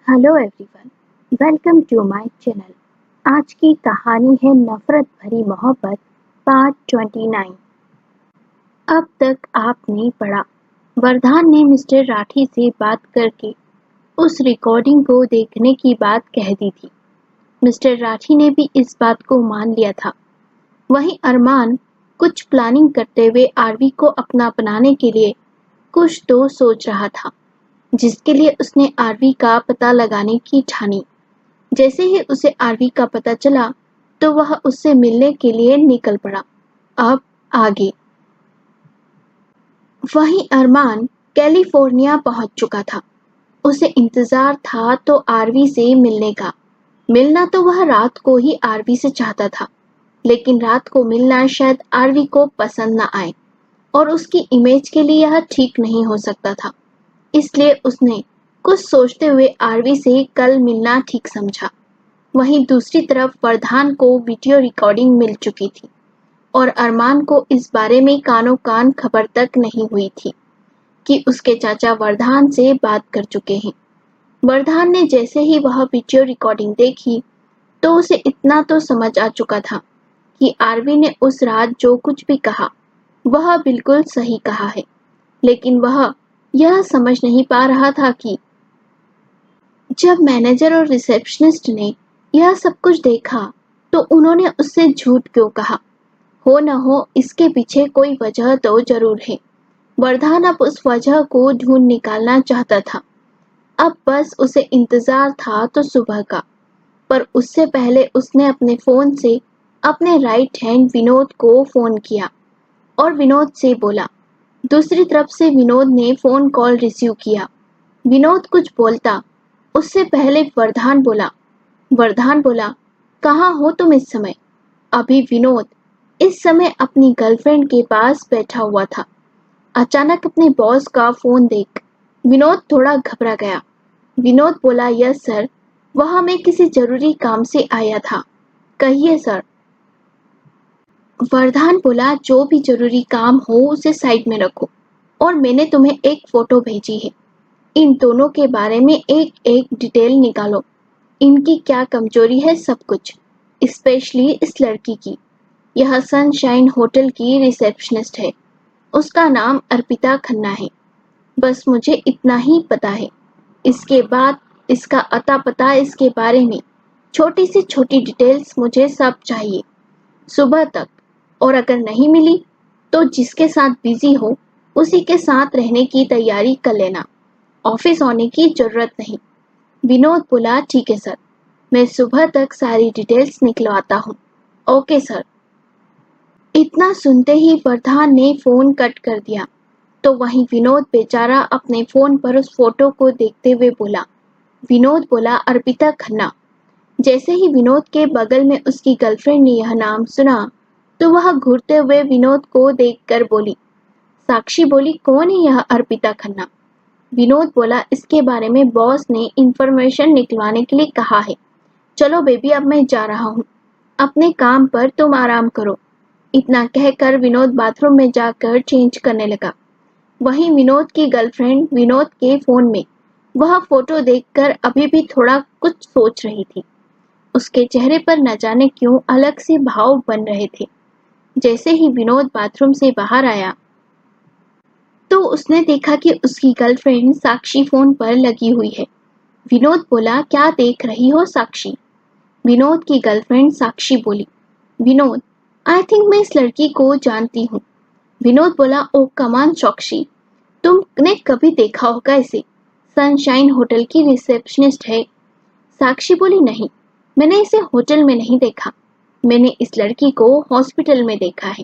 Hello everyone, welcome to my channel. आज की कहानी है नफरत भरी मोहब्बत पार्ट 29। अब तक आपने पढ़ा। वरदान ने मिस्टर राठी से बात करके उस रिकॉर्डिंग को देखने की बात कह दी थी। मिस्टर राठी ने भी इस बात को मान लिया था। वहीं अरमान कुछ प्लानिंग करते हुए आरवी को अपना बनाने के लिए कुछ तो सोच रहा था, जिसके लिए उसने आरवी का पता लगाने की ठानी। जैसे ही उसे आरवी का पता चला तो वह उससे मिलने के लिए निकल पड़ा। अब आगे। वहीं अरमान कैलिफोर्निया पहुंच चुका था। उसे इंतजार था तो आरवी से मिलने का। मिलना तो वह रात को ही आरवी से चाहता था, लेकिन रात को मिलना शायद आरवी को पसंद न आए और उसकी इमेज के लिए यह ठीक नहीं हो सकता था। इसलिए उसने कुछ सोचते हुए आरवी से कल मिलना ठीक समझा। वहीं दूसरी तरफ वरदान को वीडियो रिकॉर्डिंग मिल चुकी थी और अरमान को इस बारे में कानों कान खबर तक नहीं हुई थी कि उसके चाचा वरदान से बात कर चुके हैं। वरदान ने जैसे ही वह वीडियो रिकॉर्डिंग देखी तो उसे इतना तो समझ आ चुका था कि आरवी ने उस रात जो कुछ भी कहा वह बिल्कुल सही कहा है, लेकिन वह यह समझ नहीं पा रहा था कि जब मैनेजर और रिसेप्शनिस्ट ने यह सब कुछ देखा तो उन्होंने उससे झूठ क्यों कहा। हो न हो इसके पीछे कोई वजह तो जरूर है। वरदान अब उस वजह को ढूंढ निकालना चाहता था। अब बस उसे इंतजार था तो सुबह का, पर उससे पहले उसने अपने फोन से अपने राइट हैंड विनोद को फोन किया और विनोद से बोला। दूसरी तरफ से विनोद ने फोन कॉल रिसीव किया। विनोद कुछ बोलता उससे पहले वरदान बोला, कहाँ हो तुम इस समय? अभी विनोद इस समय अपनी गर्लफ्रेंड के पास बैठा हुआ था। अचानक अपने बॉस का फोन देख विनोद थोड़ा घबरा गया। विनोद बोला, यस सर, वह मैं किसी जरूरी काम से आया था। कहिए सर। वरदान बोला, जो भी जरूरी काम हो उसे साइड में रखो और मैंने तुम्हें एक फोटो भेजी है। इन दोनों के बारे में एक एक डिटेल निकालो। इनकी क्या कमजोरी है सब कुछ, स्पेशली इस लड़की की। यह सनशाइन होटल की रिसेप्शनिस्ट है। उसका नाम अर्पिता खन्ना है। बस मुझे इतना ही पता है। इसके बाद इसका अता पता, इसके बारे में छोटी से छोटी डिटेल्स मुझे सब चाहिए सुबह तक। और अगर नहीं मिली तो जिसके साथ बिजी हो उसी के साथ रहने की तैयारी कर लेना। ऑफिस आने की जरूरत नहीं। विनोद बोला, ठीक है सर, मैं सुबह तक सारी डिटेल्स निकलवाता हूँ। Okay sir. इतना सुनते ही वरदान ने फोन कट कर दिया तो वहीं विनोद बेचारा अपने फोन पर उस फोटो को देखते हुए बोला। विनोद बोला, अर्पिता खन्ना। जैसे ही विनोद के बगल में उसकी गर्लफ्रेंड ने यह नाम सुना तो वह घूरते हुए विनोद को देखकर बोली। साक्षी बोली, कौन है यह अर्पिता खन्ना? विनोद बोला, इसके बारे में बॉस ने इंफॉर्मेशन निकलवाने के लिए कहा है। चलो बेबी, अब मैं जा रहा हूँ। अपने काम पर तुम आराम करो। इतना कहकर विनोद बाथरूम में जाकर चेंज करने लगा। वहीं विनोद की गर्लफ्रेंड विनोद के फोन में वह फोटो देखकर अभी भी थोड़ा कुछ सोच रही थी। उसके चेहरे पर न जाने क्यों अलग से भाव बन रहे थे। जैसे ही विनोद बाथरूम से बाहर आया तो उसने देखा कि उसकी गर्लफ्रेंड साक्षी फोन पर लगी हुई है। विनोद बोला, क्या देख रही हो साक्षी? विनोद की गर्लफ्रेंड साक्षी बोली, विनोद, आई थिंक मैं इस लड़की को जानती हूँ। विनोद बोला, ओ कमान साक्षी, तुमने कभी देखा होगा इसे। सनशाइन होटल की रिसेप्शनिस्ट है। साक्षी बोली, नहीं, मैंने इसे होटल में नहीं देखा। मैंने इस लड़की को हॉस्पिटल में देखा है।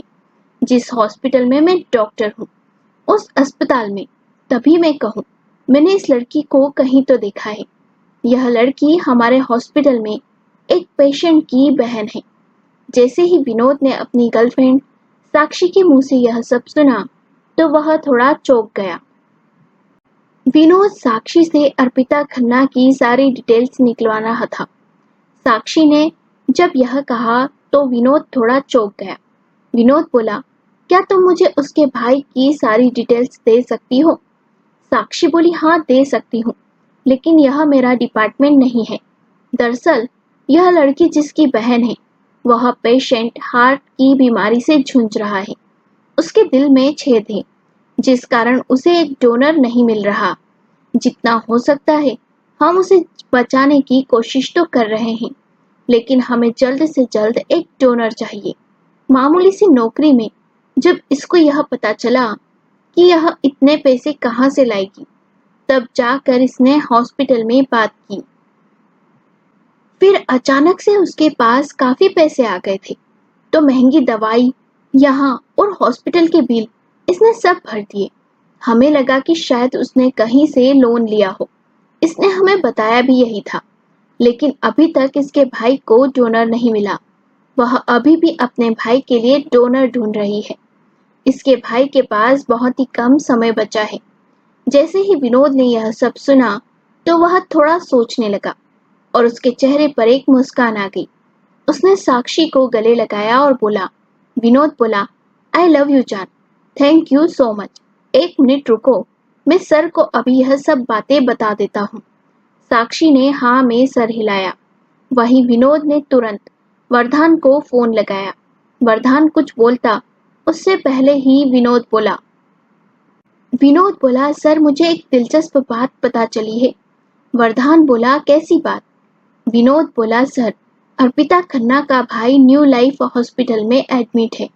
जिस हॉस्पिटल में मैं डॉक्टर हूँ उस अस्पताल में। तभी मैं कहूँ मैंने इस लड़की को कहीं तो देखा है। यह लड़की हमारे हॉस्पिटल में एक पेशेंट की बहन है। जैसे ही विनोद ने अपनी गर्लफ्रेंड साक्षी के मुंह से यह सब सुना तो वह थोड़ा चौंक गया। विनोद साक्षी से अर्पिता खन्ना की सारी डिटेल्स निकलवा रहा था। साक्षी ने जब यह कहा तो विनोद थोड़ा चौंक गया। विनोद बोला, क्या तुम मुझे उसके भाई की सारी डिटेल्स दे सकती हो? साक्षी बोली, हाँ दे सकती हूँ, लेकिन यह मेरा डिपार्टमेंट नहीं है। दरअसल यह लड़की जिसकी बहन है, वह पेशेंट हार्ट की बीमारी से जूझ रहा है। उसके दिल में छेद है, जिस कारण उसे एक डोनर नहीं मिल रहा। जितना हो सकता है हम उसे बचाने की कोशिश तो कर रहे हैं, लेकिन हमें जल्द से जल्द एक डोनर चाहिए। मामूली सी नौकरी में जब इसको यह पता चला कि यह इतने पैसे कहाँ से लाएगी, तब जाकर इसने हॉस्पिटल में बात की। फिर अचानक से उसके पास काफी पैसे आ गए थे, तो महंगी दवाई, यहाँ और हॉस्पिटल के बिल इसने सब भर दिए। हमें लगा कि शायद उसने कहीं से लोन लिया हो। इसने हमें बताया भी यही था, लेकिन अभी तक इसके भाई को डोनर नहीं मिला। वह अभी भी अपने भाई के लिए डोनर ढूंढ रही है। इसके भाई के पास बहुत ही कम समय बचा है। जैसे ही विनोद ने यह सब सुना, तो वह थोड़ा सोचने लगा और उसके चेहरे पर एक मुस्कान आ गई। उसने साक्षी को गले लगाया और बोला, विनोद बोला, आई लव यू जान, थैंक यू सो मच। एक मिनट रुको, मैं सर को अभी यह सब बातें बता देता हूँ। साक्षी ने हाँ में सर हिलाया। वहीं विनोद ने तुरंत वरदान को फोन लगाया। वरदान कुछ बोलता उससे पहले ही विनोद बोला, सर मुझे एक दिलचस्प बात पता चली है। वरदान बोला, कैसी बात? विनोद बोला, सर अर्पिता खन्ना का भाई न्यू लाइफ हॉस्पिटल में एडमिट है।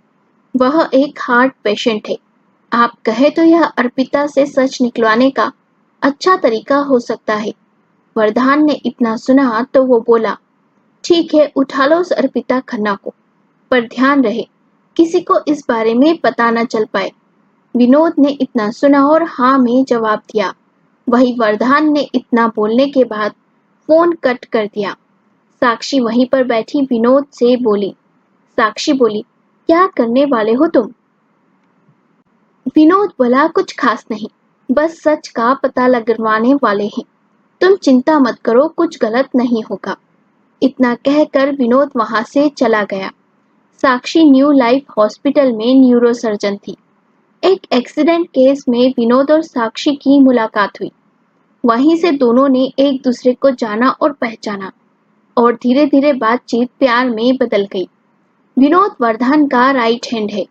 वह एक हार्ट पेशेंट है। आप कहे तो यह अर्पिता से सच निकलवाने का अच्छा तरीका हो सकता है। वरदान ने इतना सुना तो वो बोला, ठीक है, उठा लो उस अर्पिता खन्ना को, पर ध्यान रहे किसी को इस बारे में पता न चल पाए। विनोद ने इतना सुना और हाँ में जवाब दिया। वही वरदान ने इतना बोलने के बाद फोन कट कर दिया। साक्षी वहीं पर बैठी विनोद से बोली। साक्षी बोली, क्या करने वाले हो तुम? विनोद बोला, कुछ खास नहीं, बस सच का पता लगवाने वाले हैं। तुम चिंता मत करो, कुछ गलत नहीं होगा। इतना कहकर विनोद वहां से चला गया। साक्षी न्यू लाइफ हॉस्पिटल में न्यूरोसर्जन थी। एक एक्सीडेंट केस में विनोद और साक्षी की मुलाकात हुई। वहीं से दोनों ने एक दूसरे को जाना और पहचाना और धीरे धीरे बातचीत प्यार में बदल गई। विनोद वरदान का राइट हैंड है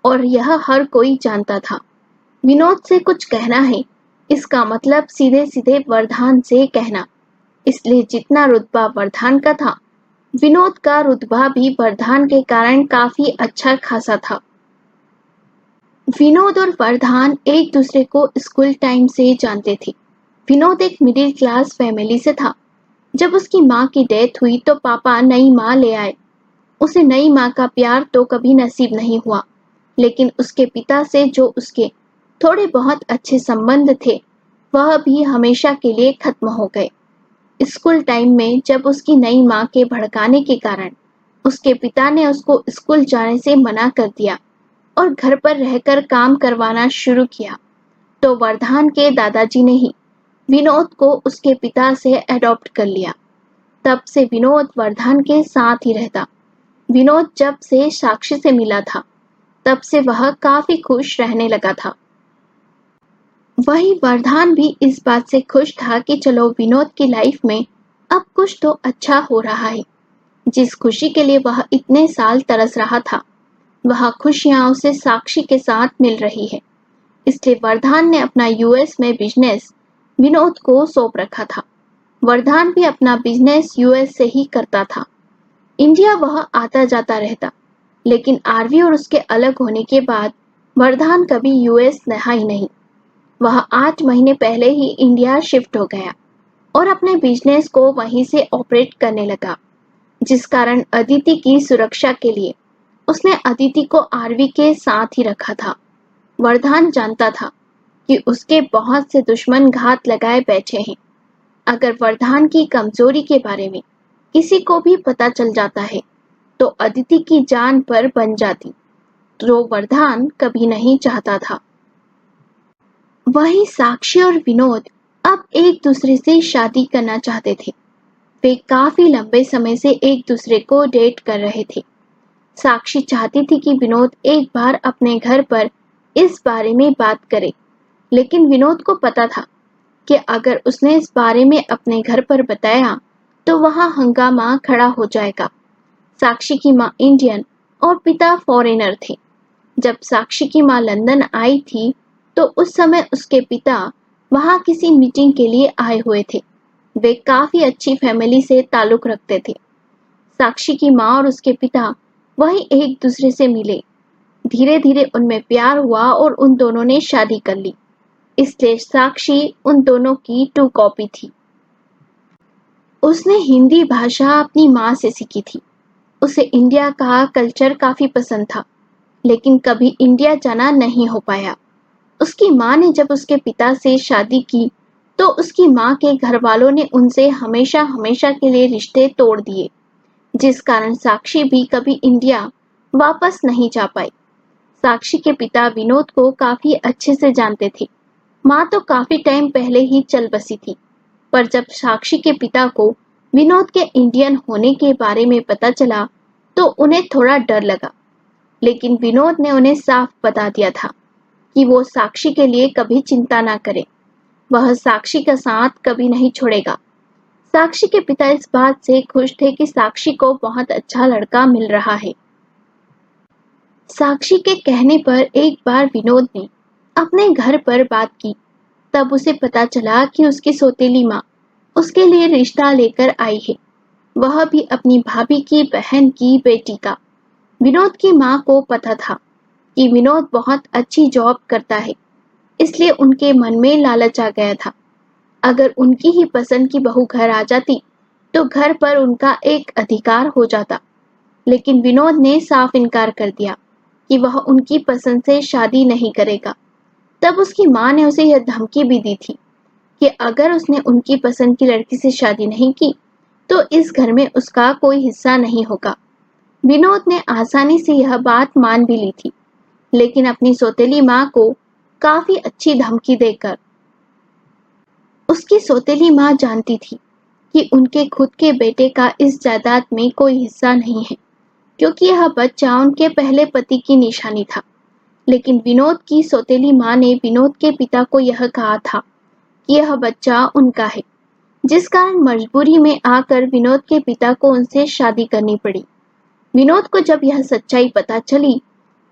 और यह हर कोई जानता था। विनोद से कुछ कहना है, इसका मतलब सीधे सीधे वरदान से कहना। इसलिए जितना रुतबा वरदान का था, विनोद का रुतबा भी वरदान के कारण काफी अच्छा खासा था। विनोद और वरदान एक दूसरे को स्कूल टाइम से जानते थे। विनोद एक मिडिल क्लास फैमिली से था। जब उसकी माँ की डेथ हुई तो पापा नई माँ ले आए। उसे नई माँ का प्यार तो कभी नसीब नहीं हुआ, लेकिन उसके पिता से जो उसके थोड़े बहुत अच्छे संबंध थे, वह भी हमेशा के लिए खत्म हो गए। स्कूल टाइम में जब उसकी नई माँ के भड़काने के कारण उसके पिता ने उसको स्कूल जाने से मना कर दिया और घर पर रहकर काम करवाना शुरू किया, तो वरदान के दादाजी ने ही विनोद को उसके पिता से अडॉप्ट कर लिया। तब से विनोद वरदान के साथ ही रहता। विनोद जब से साक्षी से मिला था, तब से वह काफी खुश रहने लगा था। वही वरदान भी इस बात से खुश था कि चलो विनोद की लाइफ में अब कुछ तो अच्छा हो रहा है। जिस खुशी के लिए वह इतने साल तरस रहा था, वह खुशियां उसे साक्षी के साथ मिल रही है। इसलिए वरदान ने अपना यूएस में बिजनेस विनोद को सौंप रखा था। वरदान भी अपना बिजनेस यूएस से ही करता था। इंडिया वह आता जाता रहता, लेकिन आरवी और उसके अलग होने के बाद वरदान कभी यूएस नहा ही नहीं। वह 8 महीने पहले ही इंडिया शिफ्ट हो गया और अपने बिजनेस को वहीं से ऑपरेट करने लगा, जिस कारण अदिति की सुरक्षा के लिए उसने अदिति को आरवी के साथ ही रखा था। वरदान जानता था कि उसके बहुत से दुश्मन घात लगाए बैठे हैं। अगर वरदान की कमजोरी के बारे में किसी को भी पता चल जाता है, तो अदिति की जान पर बन जाती, जो वरदान कभी नहीं चाहता था। वही साक्षी और विनोद अब एक दूसरे से शादी करना चाहते थे। वे काफी लंबे समय से एक दूसरे को डेट कर रहे थे। साक्षी चाहती थी कि विनोद एक बार अपने घर पर इस बारे में बात करे, लेकिन विनोद को पता था कि अगर उसने इस बारे में अपने घर पर बताया तो वहां हंगामा खड़ा हो जाएगा। साक्षी की माँ इंडियन और पिता फॉरेनर थे। जब साक्षी की माँ लंदन आई थी तो उस समय उसके पिता वहां किसी मीटिंग के लिए आए हुए थे। वे काफी अच्छी फैमिली से ताल्लुक रखते थे। साक्षी की माँ और उसके पिता वहीं एक दूसरे से मिले। धीरे धीरे उनमें प्यार हुआ और उन दोनों ने शादी कर ली। इसलिए साक्षी उन दोनों की टू कॉपी थी। उसने हिंदी भाषा अपनी माँ से सीखी थी। उसे इंडिया का कल्चर काफी पसंद था, लेकिन कभी इंडिया जाना नहीं हो पाया। उसकी माँ ने जब उसके पिता से शादी की तो उसकी माँ के घर वालों ने उनसे हमेशा हमेशा के लिए रिश्ते तोड़ दिए, जिस कारण साक्षी भी कभी इंडिया वापस नहीं जा पाई। साक्षी के पिता विनोद को काफी अच्छे से जानते थे। माँ तो काफी टाइम पहले ही चल बसी थी, पर जब साक्षी के पिता को विनोद के इंडियन होने के बारे में पता चला तो उन्हें थोड़ा डर लगा। लेकिन विनोद ने उन्हें साफ बता दिया था कि वो साक्षी के लिए कभी चिंता ना करें। वह साक्षी का साथ कभी नहीं छोड़ेगा। साक्षी के पिता इस बात से खुश थे कि साक्षी को बहुत अच्छा लड़का मिल रहा है। साक्षी के कहने पर एक बार विनोद ने अपने घर पर बात की। तब उसे पता चला कि उसकी सौतेली माँ उसके लिए रिश्ता लेकर आई है, वह भी अपनी भाभी की बहन की बेटी का। विनोद की माँ को पता था कि विनोद बहुत अच्छी जॉब करता है, इसलिए उनके मन में लालच आ गया था। अगर उनकी ही पसंद की बहू घर आ जाती तो घर पर उनका एक अधिकार हो जाता। लेकिन विनोद ने साफ इनकार कर दिया कि वह उनकी पसंद से शादी नहीं करेगा। तब उसकी माँ ने उसे यह धमकी भी दी थी कि अगर उसने उनकी पसंद की लड़की से शादी नहीं की तो इस घर में उसका कोई हिस्सा नहीं होगा। विनोद ने आसानी से यह बात मान भी ली थी, लेकिन अपनी सौतेली माँ को काफी अच्छी धमकी देकर। उसकी सौतेली माँ जानती थी कि उनके खुद के बेटे का इस जायदाद में कोई हिस्सा नहीं है, क्योंकि यह बच्चा उनके पहले पति की निशानी था। लेकिन विनोद की सौतेली माँ ने विनोद के पिता को यह कहा था कि यह बच्चा उनका है, जिस कारण मजबूरी में आकर विनोद के पिता को उनसे शादी करनी पड़ी। विनोद को जब यह सच्चाई पता चली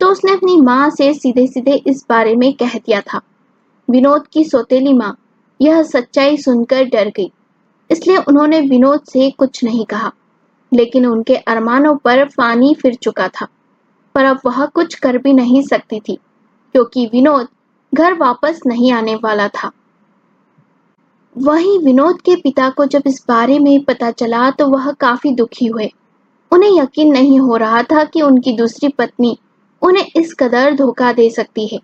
तो उसने अपनी माँ से सीधे सीधे इस बारे में कह दिया था। विनोद की सौतेली माँ यह सच्चाई सुनकर डर गई, इसलिए उन्होंने विनोद से कुछ नहीं कहा। लेकिन उनके अरमानों पर पानी फिर चुका था, पर अब वह कुछ कर भी नहीं सकती थी, क्योंकि विनोद घर वापस नहीं आने वाला था। वहीं विनोद के पिता को जब इस बारे में पता चला तो वह काफी दुखी हुए। उन्हें यकीन नहीं हो रहा था कि उनकी दूसरी पत्नी उन्हें इस कदर धोखा दे सकती है,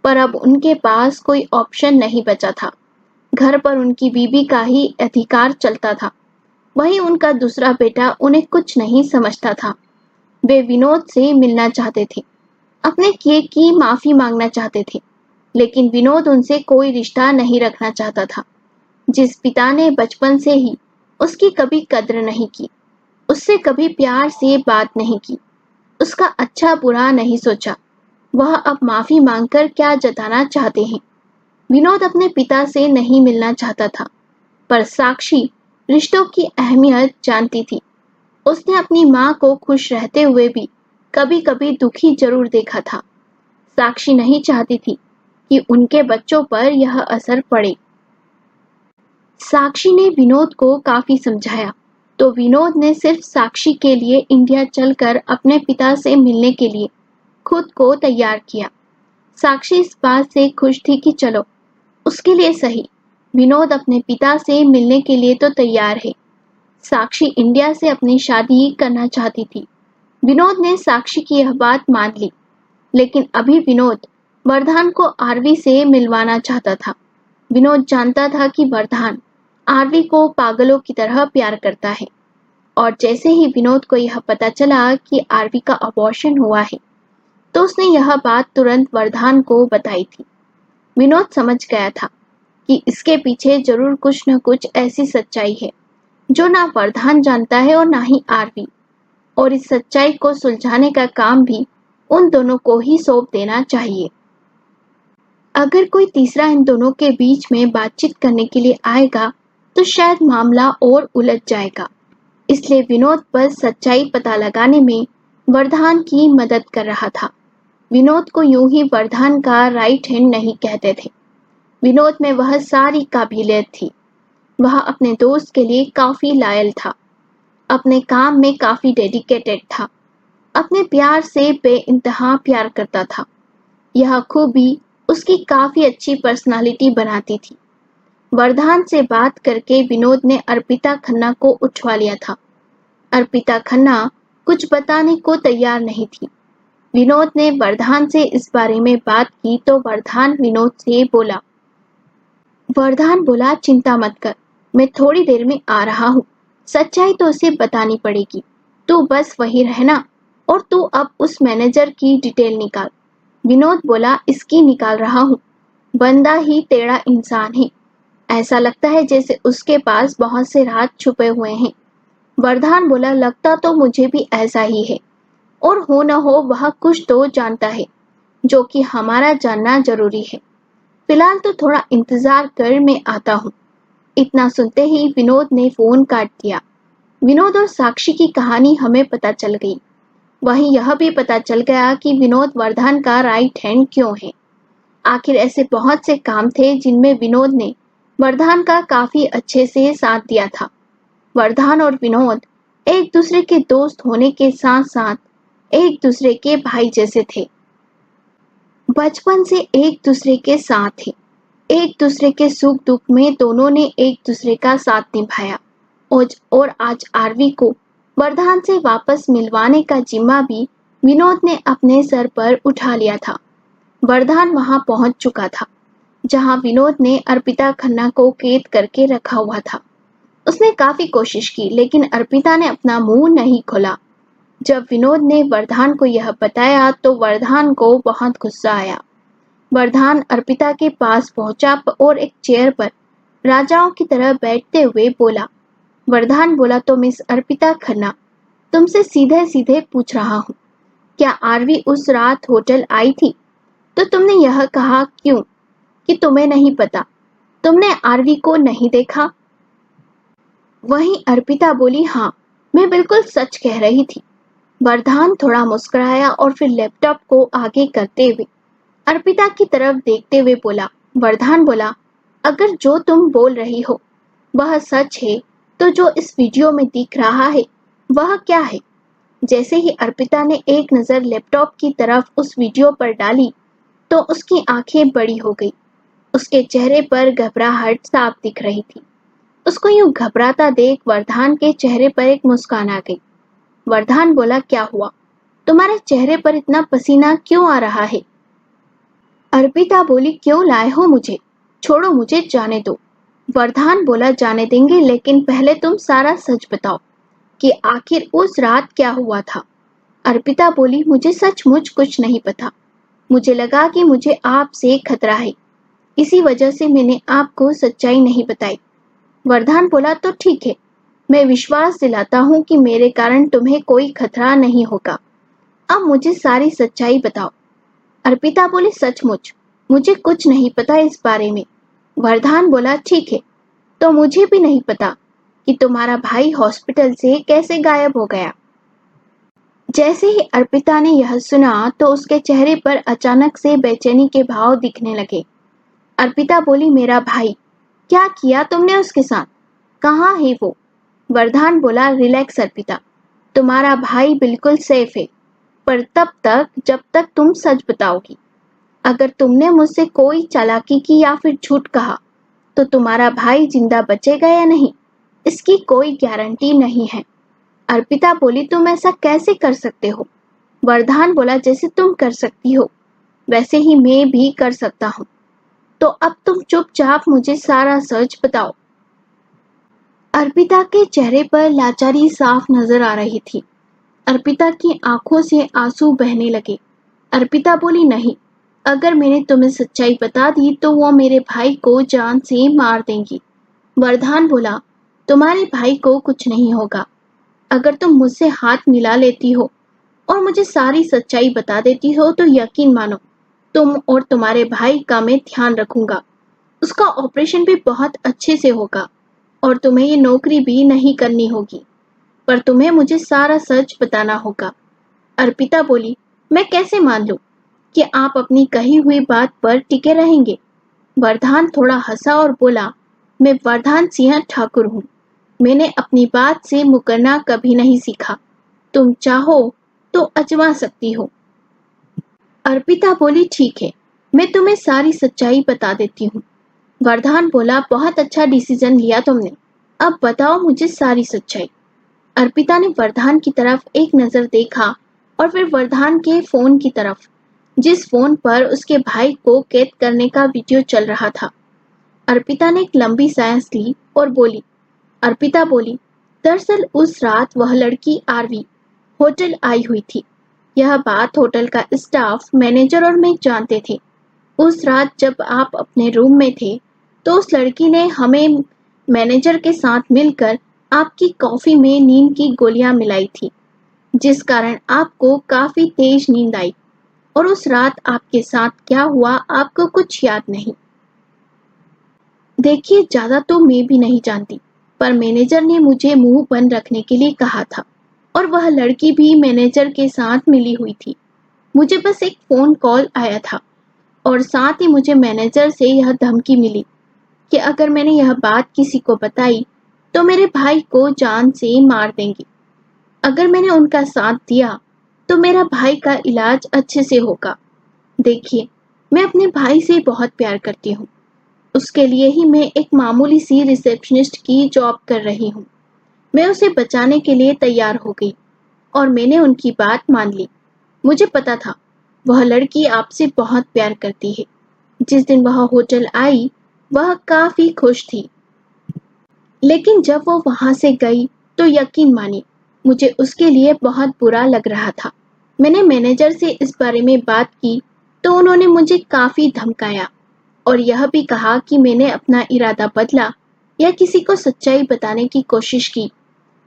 पर अब उनके पास कोई ऑप्शन नहीं बचा था। घर पर उनकी बीवी का ही अधिकार चलता था। वहीं उनका दूसरा बेटा उन्हें कुछ नहीं समझता था। वे विनोद से मिलना चाहते थे, अपने किए की माफी मांगना चाहते थे, लेकिन विनोद उनसे कोई रिश्ता नहीं रखना चाहता था। जिस पिता ने बचपन से ही उसकी कभी कद्र नहीं की, उससे कभी प्यार से बात नहीं की, उसका अच्छा बुरा नहीं सोचा, वह अब माफी मांगकर क्या जताना चाहते हैं। विनोद अपने पिता से नहीं मिलना चाहता था, पर साक्षी रिश्तों की अहमियत जानती थी। उसने अपनी माँ को खुश रहते हुए भी कभी कभी दुखी जरूर देखा था। साक्षी नहीं चाहती थी कि उनके बच्चों पर यह असर पड़े। साक्षी ने विनोद को काफी समझाया, तो विनोद ने सिर्फ साक्षी के लिए इंडिया चलकर अपने पिता से मिलने के लिए खुद को तैयार किया। साक्षी इस बात से खुश थी कि चलो, उसके लिए सही, विनोद अपने पिता से मिलने के लिए तो तैयार है। साक्षी इंडिया से अपनी शादी करना चाहती थी। विनोद ने साक्षी की यह बात मान ली, लेकिन अभी विनोद वरदान को आरवी से मिलवाना चाहता था। विनोद जानता था कि वरदान आरवी को पागलों की तरह प्यार करता है, और जैसे ही विनोद को यह पता चला कि आरवी का अबॉर्शन हुआ है तो उसने यह बात तुरंत वरदान को बताई थी। विनोद समझ गया था कि इसके पीछे जरूर कुछ न कुछ ऐसी सच्चाई है जो ना वरदान जानता है और ना ही आरवी, और इस सच्चाई को सुलझाने का काम भी उन दोनों को ही सौंप देना चाहिए। अगर कोई तीसरा इन दोनों के बीच में बातचीत करने के लिए आएगा तो शायद मामला और उलझ जाएगा। इसलिए विनोद पर सच्चाई पता लगाने में वरदान की मदद कर रहा था। विनोद को यूं ही वरदान का राइट हैंड नहीं कहते थे। विनोद में वह सारी काबिलियत थी। वह अपने दोस्त के लिए काफी लॉयल था, अपने काम में काफी डेडिकेटेड था, अपने प्यार से बेइंतहा प्यार करता था। यह खूबी उसकी काफी अच्छी पर्सनालिटी बनाती थी। वरदान से बात करके विनोद ने अर्पिता खन्ना को उठवा लिया था। अर्पिता खन्ना कुछ बताने को तैयार नहीं थी। विनोद ने वरदान से इस बारे में बात की तो वरदान विनोद से बोला। वरदान बोला, चिंता मत कर, मैं थोड़ी देर में आ रहा हूँ। सच्चाई तो उसे बतानी पड़ेगी, तू बस वही रहना और तू अब उस मैनेजर की डिटेल निकाल। विनोद बोला, इसकी निकाल रहा हूँ। बंदा ही टेढ़ा इंसान है, ऐसा लगता है जैसे उसके पास बहुत से राज छुपे हुए हैं। वरदान बोला, लगता तो मुझे भी ऐसा ही है, और हो न हो वह कुछ तो जानता है जो कि हमारा जानना जरूरी है। फिलहाल तो थोड़ा इंतजार कर, मैं आता हूँ। इतना सुनते ही विनोद ने फोन काट दिया। विनोद और साक्षी की कहानी हमें पता चल गई। वहीं यह भी पता चल गया कि विनोद वरदान का राइट हैंड क्यों है। आखिर ऐसे बहुत से काम थे जिनमें विनोद ने वरदान का काफी अच्छे से साथ दिया था। वरदान और विनोद एक दूसरे के दोस्त होने के साथ साथ एक दूसरे के भाई जैसे थे। बचपन से एक दूसरे के साथ थे। एक दूसरे के सुख दुख में दोनों ने एक दूसरे का साथ निभाया। और आज आरवी को वरदान से वापस मिलवाने का जिम्मा भी विनोद ने अपने सर पर उठा लिया था। वरदान वहां पहुंच चुका था जहां विनोद ने अर्पिता खन्ना को कैद करके रखा हुआ था। उसने काफी कोशिश की लेकिन अर्पिता ने अपना मुंह नहीं खोला। जब विनोद ने वरदान को यह बताया तो वरदान को बहुत गुस्सा आया। वरदान अर्पिता के पास पहुंचा और एक चेयर पर राजाओं की तरह बैठते हुए बोला। वरदान बोला, तो मिस अर्पिता खन्ना, तुमसे सीधे सीधे पूछ रहा हूँ, क्या आरवी उस रात होटल आई थी? तो तुमने यह कहा क्यों कि तुम्हें नहीं पता? तुमने आरवी को नहीं देखा? वहीं अर्पिता बोली, हाँ, मैं बिल्कुल सच कह रही थी। वरदान थोड़ा मुस्कुराया और फिर लैपटॉप को आगे करते हुए अर्पिता की तरफ देखते हुए बोला। वरदान बोला, अगर जो तुम बोल रही हो वह सच है तो जो इस वीडियो में दिख रहा है वह क्या है? जैसे ही अर्पिता ने एक नजर लैपटॉप की तरफ उस वीडियो पर डाली तो उसकी आंखें बड़ी हो गई। उसके चेहरे पर घबराहट साफ दिख रही थी। उसको यूं घबराता देख वरदान के चेहरे पर एक मुस्कान आ गई। वरदान बोला, क्या हुआ? तुम्हारे चेहरे पर इतना पसीना क्यों आ रहा है? अर्पिता बोली, क्यों लाए हो मुझे? छोड़ो, मुझे जाने दो। वरदान बोला, जाने देंगे, लेकिन पहले तुम सारा सच बताओ कि आखिर उस रात क्या हुआ था। अर्पिता बोली, मुझे सचमुच कुछ नहीं पता। मुझे लगा कि मुझे आपसे खतरा है, इसी वजह से मैंने आपको सच्चाई नहीं बताई। वरदान बोला, तो ठीक है, मैं विश्वास दिलाता हूँ कि मेरे कारण तुम्हें कोई खतरा नहीं होगा। अब मुझे सारी सच्चाई बताओ। अर्पिता बोली, सचमुच मुझे कुछ नहीं पता इस बारे में। वरदान बोला, ठीक है, तो मुझे भी नहीं पता कि तुम्हारा भाई हॉस्पिटल से कैसे गायब हो गया। जैसे ही अर्पिता ने यह सुना तो उसके चेहरे पर अचानक से बेचैनी के भाव दिखने लगे। अर्पिता बोली, मेरा भाई, क्या किया तुमने उसके साथ? कहाँ है वो? वरदान बोला, रिलैक्स अर्पिता, तुम्हारा भाई बिल्कुल सेफ है, पर तब तक जब तक तुम सच बताओगी। अगर तुमने मुझसे कोई चालाकी की या फिर झूठ कहा तो तुम्हारा भाई जिंदा बचेगा या नहीं, इसकी कोई गारंटी नहीं है। अर्पिता बोली, तुम ऐसा कैसे कर सकते हो? वरदान बोला, जैसे तुम कर सकती हो वैसे ही मैं भी कर सकता हूँ। तो अब तुम चुपचाप मुझे सारा सच बताओ। अर्पिता के चेहरे पर लाचारी साफ नजर आ रही थी। अर्पिता की आंखों से आंसू बहने लगे। अर्पिता बोली, नहीं, अगर मैंने तुम्हें सच्चाई बता दी तो वो मेरे भाई को जान से मार देंगी। वरदान बोला, तुम्हारे भाई को कुछ नहीं होगा। अगर तुम मुझसे हाथ मिला लेती हो और मुझे सारी सच्चाई बता देती हो तो यकीन मानो तुम और तुम्हारे भाई का मैं ध्यान रखूंगा। उसका ऑपरेशन भी बहुत अच्छे से होगा और तुम्हें ये नौकरी भी नहीं करनी होगी, पर तुम्हें मुझे सारा सच बताना होगा। अर्पिता बोली, मैं कैसे मान लूं कि आप अपनी कही हुई बात पर टिके रहेंगे? वरदान थोड़ा हंसा और बोला, मैं वरदान सिंह ठाकुर हूँ। मैंने अपनी बात से मुकरना कभी नहीं सीखा। तुम चाहो तो आजमा सकती हो। अर्पिता बोली, ठीक है, मैं तुम्हें सारी सच्चाई बता देती हूँ। वरदान बोला, बहुत अच्छा डिसीजन लिया तुमने। अब बताओ मुझे सारी सच्चाई। अर्पिता ने वरदान की तरफ एक नजर देखा और फिर वरदान के फोन की तरफ, जिस फोन पर उसके भाई को कैद करने का वीडियो चल रहा था। अर्पिता ने एक लंबी सांस ली और बोली, अर्पिता बोली, दरअसल उस रात वह लड़की आरवी होटल आई हुई थी। यह बात होटल का स्टाफ, मैनेजर और मैं जानते थे। उस रात जब आप अपने रूम में थे तो उस लड़की ने हमें मैनेजर के साथ मिलकर आपकी कॉफी में नींद की गोलियां मिलाई थी, जिस कारण आपको काफी तेज नींद आई और उस रात आपके साथ क्या हुआ आपको कुछ याद नहीं। देखिए, ज्यादा तो मैं भी नहीं जानती, पर मैनेजर ने मुझे मुंह बंद रखने के लिए कहा था और वह लड़की भी मैनेजर के साथ मिली हुई थी। मुझे बस एक फोन कॉल आया था और साथ ही मुझे मैनेजर से यह धमकी मिली कि अगर मैंने यह बात किसी को बताई तो मेरे भाई को जान से मार देंगे। अगर मैंने उनका साथ दिया तो मेरा भाई का इलाज अच्छे से होगा। देखिए, मैं अपने भाई से बहुत प्यार करती हूँ। उसके लिए ही मैं एक मामूली सी रिसेप्शनिस्ट की जॉब कर रही हूँ। मैं उसे बचाने के लिए तैयार हो गई और मैंने उनकी बात मान ली। मुझे पता था वह लड़की आपसे बहुत प्यार करती है। जिस दिन वह होटल आई वह काफी खुश थी, लेकिन जब वो वहां से गई तो यकीन मानिए मुझे उसके लिए बहुत बुरा लग रहा था। मैंने मैनेजर से इस बारे में बात की तो उन्होंने मुझे काफी धमकाया और यह भी कहा कि मैंने अपना इरादा बदला या किसी को सच्चाई बताने की कोशिश की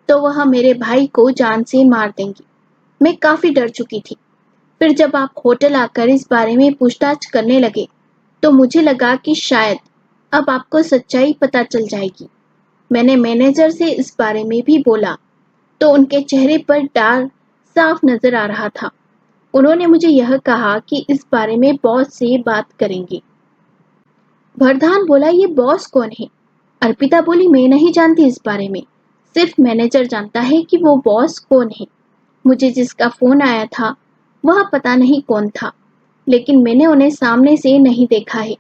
तो वह मेरे भाई को जान से मार देंगी। मैं काफी डर चुकी थी। फिर जब आप होटल आकर इस बारे में पूछताछ करने लगे तो मुझे लगा कि शायद अब आपको सच्चाई पता चल जाएगी। मैंने मैनेजर से इस बारे में भी बोला तो उनके चेहरे पर डर साफ नजर आ रहा था। उन्होंने मुझे यह कहा कि इस बारे में बॉस से बात करेंगे। वरदान बोला, ये बॉस कौन है? अर्पिता बोली, मैं नहीं जानती इस बारे में। सिर्फ मैनेजर जानता है कि वो बॉस कौन है। मुझे जिसका फोन आया था वह पता नहीं कौन था, लेकिन मैंने उन्हें सामने से नहीं देखा है।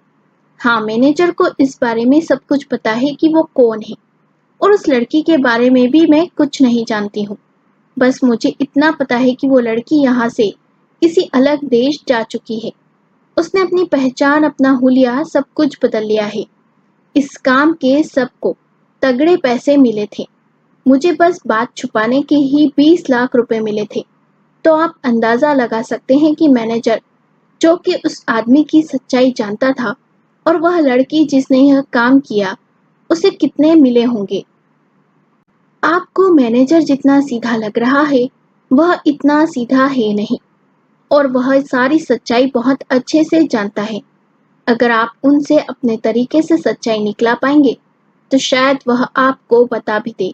हाँ, मैनेजर को इस बारे में सब कुछ पता है कि वो कौन है और उस लड़की के बारे में भी मैं कुछ नहीं जानती हूँ। बस मुझे इतना पता है कि वो लड़की यहाँ से किसी अलग देश जा चुकी है। उसने अपनी पहचान, अपना हुलिया सब कुछ बदल लिया है। इस काम के सबको तगड़े पैसे मिले थे। मुझे बस बात छुपाने के ही 20 लाख रुपए मिले थे। तो आप अंदाजा लगा सकते हैं कि मैनेजर, जो कि उस आदमी की सच्चाई जानता था, और वह लड़की जिसने यह काम किया, उसे कितने मिले होंगे। आपको मैनेजर जितना सीधा लग रहा है वह इतना सीधा है नहीं और वह सारी सच्चाई बहुत अच्छे से जानता है। अगर आप उनसे अपने तरीके से सच्चाई निकला पाएंगे तो शायद वह आपको बता भी दे।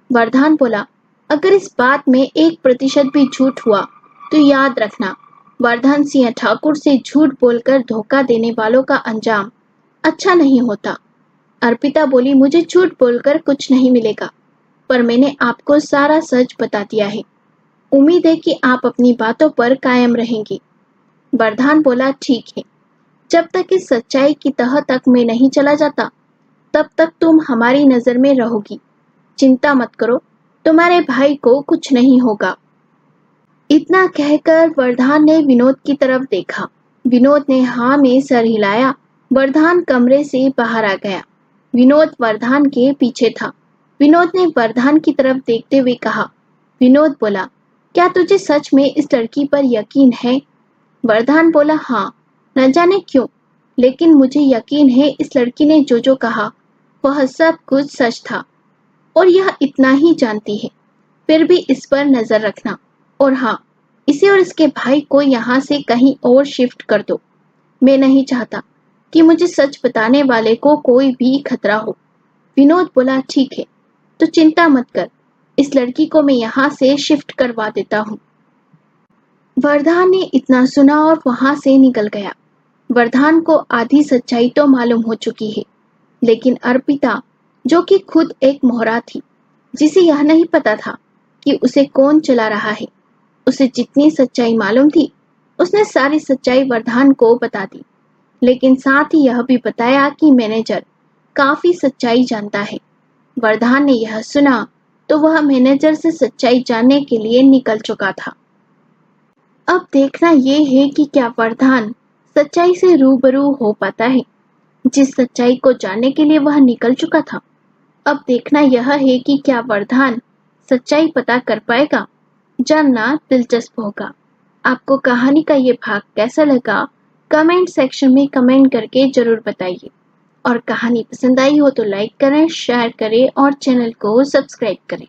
वरदान बोला, अगर इस बात में 1% भी झूठ हुआ तो याद रखना, वरदान सिंह ठाकुर से झूठ बोलकर धोखा देने वालों का अंजाम अच्छा नहीं होता। अर्पिता बोली, मुझे झूठ बोलकर कुछ नहीं मिलेगा, पर मैंने आपको सारा सच बता दिया है। उम्मीद है कि आप अपनी बातों पर कायम रहेंगे। वरदान बोला, ठीक है, जब तक इस सच्चाई की तह तक मैं नहीं चला जाता तब तक तुम हमारी नजर में रहोगी। चिंता मत करो, तुम्हारे भाई को कुछ नहीं होगा। इतना कहकर वरदान ने विनोद की तरफ देखा। विनोद ने हाँ में सर हिलाया। वरदान कमरे से बाहर आ गया। विनोद वरदान के पीछे था। विनोद ने वरदान की तरफ देखते हुए कहा। विनोद बोला, क्या तुझे सच में इस लड़की पर यकीन है? वरदान बोला, हाँ, न जाने क्यों, लेकिन मुझे यकीन है इस लड़की ने जो जो कहा वह सब कुछ सच था और यह इतना ही जानती है। फिर भी इस पर नजर रखना और हाँ, इसे और इसके भाई को यहाँ से कहीं और शिफ्ट कर दो। मैं नहीं चाहता कि मुझे सच बताने वाले को कोई भी खतरा हो। विनोद बोला, ठीक है, तो चिंता मत कर, इस लड़की को मैं यहाँ से शिफ्ट करवा देता हूँ। वरदान ने इतना सुना और वहां से निकल गया। वरदान को आधी सच्चाई तो मालूम हो चुकी है, लेकिन अर्पिता, जो कि खुद एक मोहरा थी, जिसे यह नहीं पता था कि उसे कौन चला रहा है, उसे जितनी सच्चाई मालूम थी, उसने सारी सच्चाई वरदान को बता दी, लेकिन साथ ही यह भी बताया कि मैनेजर काफी सच्चाई जानता है। वरदान ने यह सुना तो वह मैनेजर से सच्चाई जानने के लिए निकल चुका था। अब देखना ये है कि क्या वरदान सच्चाई से रूबरू हो पाता है, जिस सच्चाई को जानने के लिए वह निकल चुका था। अब देखना यह है कि क्या वरदान सच्चाई पता कर पाएगा। जानना दिलचस्प होगा। आपको कहानी का ये भाग कैसा लगा, कमेंट सेक्शन में कमेंट करके जरूर बताइए। और कहानी पसंद आई हो तो लाइक करें, शेयर करें और चैनल को सब्सक्राइब करें।